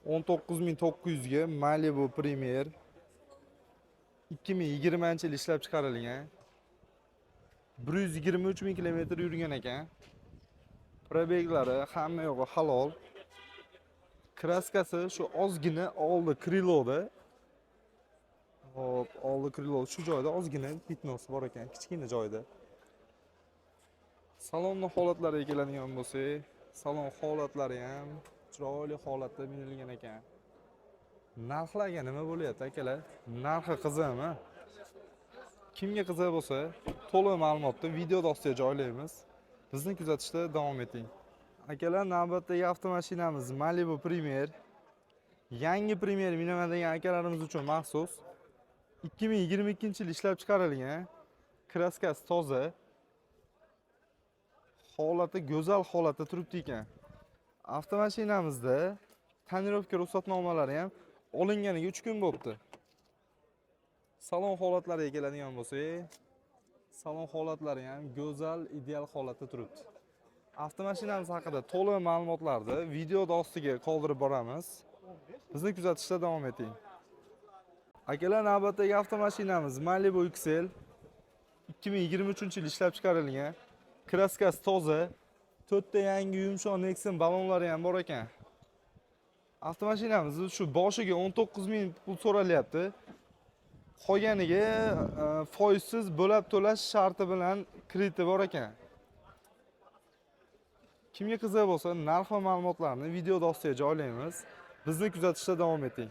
19.900 ga Malibu Premier 2020-yil ishlab chiqarilgan. 123.000 kilometr yurgan ekan. Probeglari hamma yo'g'i halol. Kraskasi shu ozgina oldi kriloda. Hop, oldi krilo shu joyda ozgina pitnos bor ekan, kichkina joyda. Salonning holatlariga keladigan bo'lsak, salon holatlari ham chiroyli holatda minilgan ekan. Narxlarga nima bo'lyapti akalar? Narxi qiziqmi? Kimga qiziq bo'lsa, to'liq ma'lumotni videoda ostiga joylaymiz. Bizni kuzatishda davom eting. Akalar, navbatdagi avtomashinamiz Malibu Premier. Yangi Premier minaman akalarimiz uchun maxsus 2022-yil ishlab chiqarilgan. Kraskasi toza. Holati go'zal holatda turibdi ekan. Avtomashinamizda tonirovka ruxsatnomalari ham olinganiga 3 kun bo'libdi. Salon holatlariga keladigan bo'lsak, salon holatlari ham go'zal, ideal holatda turibdi. Avtomashinamiz haqida to'liq ma'lumotlarni videoda ostiga qoldirib boramiz. Bizni kuzatishda davom eting. Akalar, navbatdagi avtomashinamiz Malibu XL 2023-yil ishlab chiqarilgan. Kraskasi toza, 4 ta yangi yumshoq Nexon ballonlari ham bor ekan. Avtomashinamiz shu boshiga 19.000 pul so'ralyapti. Qolganiga foizsiz bo'lib to'lash sharti bilan krediti bor ekan. Kimga qiziq bo'lsa, narx va ma'lumotlarni videoda ostiga joylaymiz. Bizni kuzatishda davom eting.